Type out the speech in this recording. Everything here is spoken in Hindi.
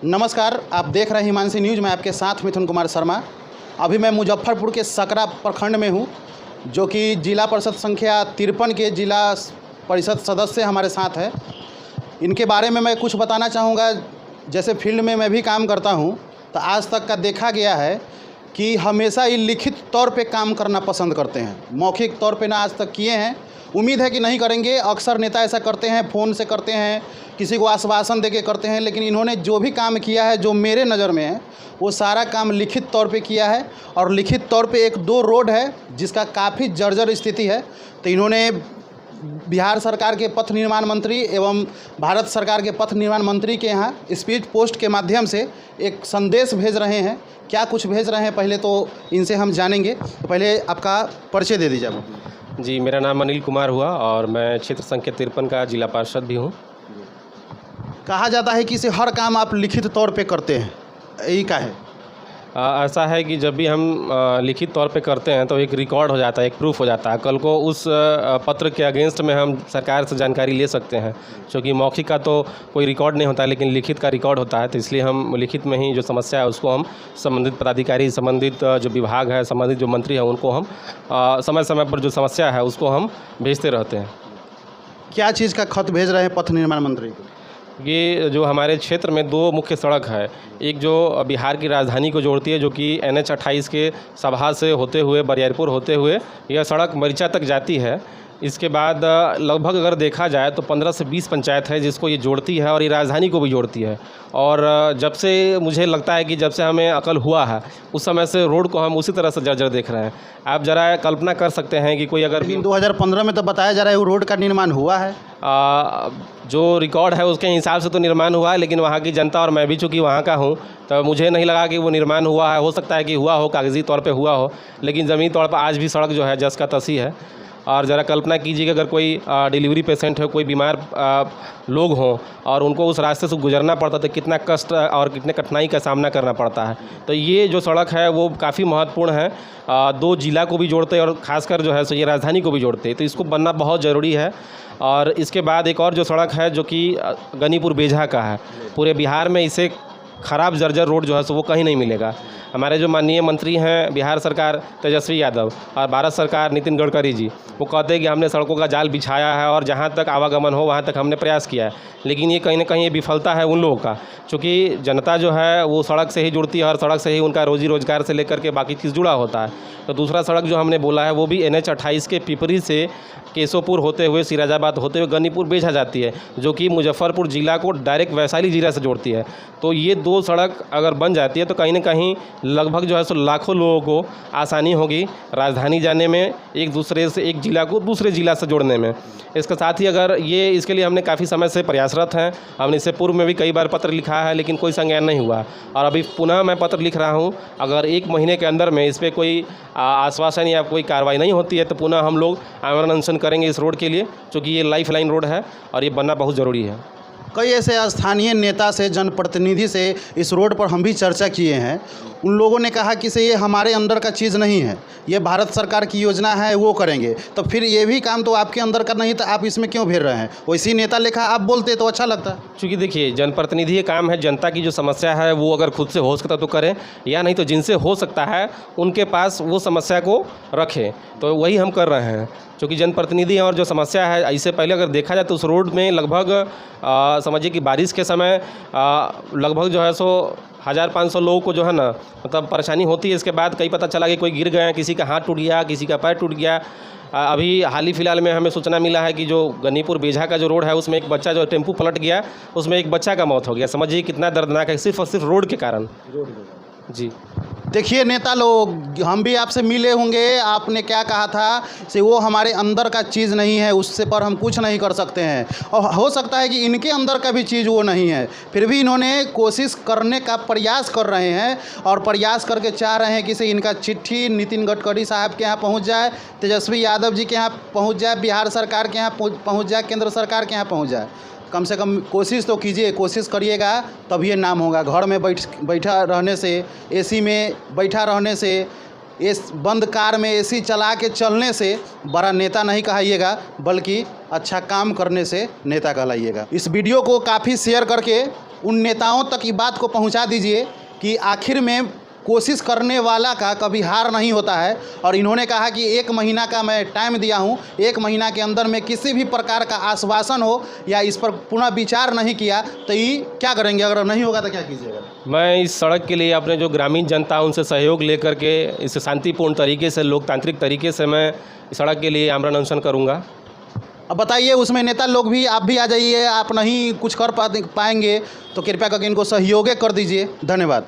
नमस्कार, आप देख रहे हैं हिमांशी न्यूज़। मैं आपके साथ मिथुन कुमार शर्मा। अभी मैं मुजफ्फरपुर के सकरा प्रखंड में हूँ, जो कि जिला परिषद संख्या 53 के जिला परिषद सदस्य हमारे साथ है। इनके बारे में मैं कुछ बताना चाहूँगा। जैसे फील्ड में मैं भी काम करता हूँ, तो आज तक का देखा गया है कि हमेशा ये लिखित तौर पे काम करना पसंद करते हैं, मौखिक तौर पे ना आज तक किए हैं। उम्मीद है कि नहीं करेंगे। अक्सर नेता ऐसा करते हैं, फ़ोन से करते हैं, किसी को आश्वासन देके करते हैं, लेकिन इन्होंने जो भी काम किया है, जो मेरे नज़र में है, वो सारा काम लिखित तौर पे किया है। और लिखित तौर पे 1-2 रोड है जिसका काफ़ी जर्जर स्थिति है। तो इन्होंने बिहार सरकार के पथ निर्माण मंत्री एवं भारत सरकार के पथ निर्माण मंत्री के यहाँ स्पीड पोस्ट के माध्यम से एक संदेश भेज रहे हैं। क्या कुछ भेज रहे हैं पहले तो इनसे हम जानेंगे। तो पहले आपका परिचय दे दीजिए आप। जी, मेरा नाम अनिल कुमार हुआ और मैं क्षेत्र संख्या 53 का जिला पार्षद भी हूँ। कहा जाता है कि इसे हर काम आप लिखित तौर पे करते हैं, यही का है? ऐसा है कि जब भी हम लिखित तौर पे करते हैं तो एक रिकॉर्ड हो जाता है, एक प्रूफ हो जाता है। कल को उस पत्र के अगेंस्ट में हम सरकार से जानकारी ले सकते हैं, क्योंकि मौखिक का तो कोई रिकॉर्ड नहीं होता है, लेकिन लिखित का रिकॉर्ड होता है। तो इसलिए हम लिखित में ही जो समस्या है उसको हम संबंधित पदाधिकारी, संबंधित जो विभाग है, संबंधित जो मंत्री हैं, उनको हम समय समय पर जो समस्या है उसको हम भेजते रहते हैं। क्या चीज़ का खत भेज रहे हैं पथ निर्माण मंत्री को? ये जो हमारे क्षेत्र में 2 मुख्य सड़क है, एक जो बिहार की राजधानी को जोड़ती है, जो कि NH 28 के सभा से होते हुए बरियारपुर होते हुए यह सड़क मरिचा तक जाती है। इसके बाद लगभग अगर देखा जाए तो 15 से 20 पंचायत है जिसको ये जोड़ती है और ये राजधानी को भी जोड़ती है। और जब से मुझे लगता है कि जब से हमें अकल हुआ है उस समय से रोड को हम उसी तरह से जर्जर देख रहे हैं। आप ज़रा कल्पना कर सकते हैं कि कोई अगर 2015 में तो बताया जा रहा है वो रोड का निर्माण हुआ है। जो रिकॉर्ड है उसके हिसाब से तो निर्माण हुआ है, लेकिन वहाँ की जनता और मैं भी चूँकि वहाँ का हूँ तो मुझे नहीं लगा कि वो निर्माण हुआ है। हो सकता है कि हुआ हो, कागजी तौर पे हुआ हो, लेकिन ज़मीनी तौर पर आज भी सड़क जो है जस का तसी है। और ज़रा कल्पना कीजिए कि अगर कोई डिलीवरी पेशेंट हो, कोई बीमार लोग हों और उनको उस रास्ते से गुजरना पड़ता तो कितना कष्ट और कितने कठिनाई का सामना करना पड़ता है। तो ये जो सड़क है वो काफ़ी महत्वपूर्ण है। 2 जिला को भी जोड़ते हैं और ख़ासकर जो है सो ये राजधानी को भी जोड़ते हैं, तो इसको बनना बहुत ज़रूरी है। और इसके बाद एक और जो सड़क है जो कि गनीपुर बेझा का है, पूरे बिहार में इसे ख़राब जर्जर रोड जो है सो वो कहीं नहीं मिलेगा। हमारे जो माननीय मंत्री हैं बिहार सरकार तेजस्वी यादव और भारत सरकार नितिन गडकरी जी, वो कहते हैं कि हमने सड़कों का जाल बिछाया है और जहाँ तक आवागमन हो वहाँ तक हमने प्रयास किया है, लेकिन ये कहीं ना कहीं ये विफलता है उन लोगों का, क्योंकि जनता जो है वो सड़क से ही जुड़ती है और सड़क से ही उनका रोजी रोजगार से लेकर के बाकी चीज़ जुड़ा होता है। तो दूसरा सड़क जो हमने बोला है वो भी NH 28 के पिपरी से केशोपुर होते हुए सिराजाबाद होते हुए गनीपुर बेझा जाती है, जो कि मुजफ्फरपुर ज़िला को डायरेक्ट वैशाली ज़िला से जोड़ती है। तो ये 2 सड़क अगर बन जाती है तो कहीं ना कहीं लगभग जो है सो लाखों लोगों को आसानी होगी राजधानी जाने में, एक दूसरे से एक ज़िला को दूसरे ज़िला से जोड़ने में। इसके साथ ही अगर ये इसके लिए हमने काफ़ी समय से प्रयासरत हैं। हमने इससे पूर्व में भी कई बार पत्र लिखा है, लेकिन कोई संज्ञान नहीं हुआ और अभी पुनः मैं पत्र लिख रहा हूँ। अगर 1 महीने के अंदर में इस पर कोई आश्वासन या कोई कार्रवाई नहीं होती है तो पुनः हम लोग आमरण अनशन करेंगे इस रोड के लिए, क्योंकि ये लाइफ लाइन रोड है और ये बनना बहुत ज़रूरी है। कई ऐसे स्थानीय नेता से, जनप्रतिनिधि से इस रोड पर हम भी चर्चा किए हैं। उन लोगों ने कहा कि ये हमारे अंदर का चीज़ नहीं है, ये भारत सरकार की योजना है, वो करेंगे। तो फिर ये भी काम तो आपके अंदर का नहीं, तो आप इसमें क्यों भेज रहे हैं? वैसी नेता लेखा आप बोलते तो अच्छा लगता। क्योंकि देखिए, जनप्रतिनिधि ये काम है, जनता की जो समस्या है वो अगर खुद से हो सकता तो करें, या नहीं तो जिनसे हो सकता है उनके पास वो समस्या को रखें। तो वही हम कर रहे हैं, क्योंकि जनप्रतिनिधि और जो समस्या है, इससे पहले अगर देखा जाए तो उस रोड में लगभग समझिए कि बारिश के समय लगभग जो है सो 1500 लोगों को जो है ना मतलब परेशानी होती है। इसके बाद कई पता चला कि कोई गिर गए, किसी का हाथ टूट गया, किसी का पैर टूट गया। अभी हाल ही फिलहाल में हमें सूचना मिला है कि जो गनीपुर बेझा का जो रोड है उसमें एक बच्चा जो टेम्पू पलट गया, उसमें एक बच्चा का मौत हो गया। समझिए कितना दर्दनाक है, सिर्फ और सिर्फ रोड के कारण। जी देखिए नेता लोग, हम भी आपसे मिले होंगे, आपने क्या कहा था कि वो हमारे अंदर का चीज़ नहीं है, उससे पर हम कुछ नहीं कर सकते हैं। और हो सकता है कि इनके अंदर का भी चीज़ वो नहीं है, फिर भी इन्होंने कोशिश करने का प्रयास कर रहे हैं और प्रयास करके चाह रहे हैं कि से इनका चिट्ठी नितिन गडकरी साहब के यहाँ पहुँच जाए, तेजस्वी यादव जी के यहाँ पहुँच जाए, बिहार सरकार के यहाँ पहुँच जाए, केंद्र सरकार के यहाँ पहुँच जाए। कम से कम कोशिश तो कीजिए, कोशिश करिएगा तब ये नाम होगा। घर में बैठा रहने से, एसी में बैठा रहने से, बंद कार में एसी चला के चलने से बड़ा नेता नहीं कहाइएगा, बल्कि अच्छा काम करने से नेता कहलाइएगा। इस वीडियो को काफ़ी शेयर करके उन नेताओं तक ये बात को पहुंचा दीजिए कि आखिर में कोशिश करने वाला का कभी हार नहीं होता है। और इन्होंने कहा कि 1 महीना का मैं टाइम दिया हूं, 1 महीना के अंदर में किसी भी प्रकार का आश्वासन हो या इस पर पुनः विचार नहीं किया तो ये क्या करेंगे? अगर नहीं होगा तो क्या कीजिएगा? मैं इस सड़क के लिए अपने जो ग्रामीण जनता है उनसे सहयोग लेकर के इसे शांतिपूर्ण तरीके से, लोकतांत्रिक तरीके से मैं इस सड़क के लिए आमरण अनशन करूँगा। अब बताइए, उसमें नेता लोग भी, आप भी आ जाइए। आप नहीं कुछ कर पाएंगे तो कृपया करके इनको सहयोग कर दीजिए। धन्यवाद।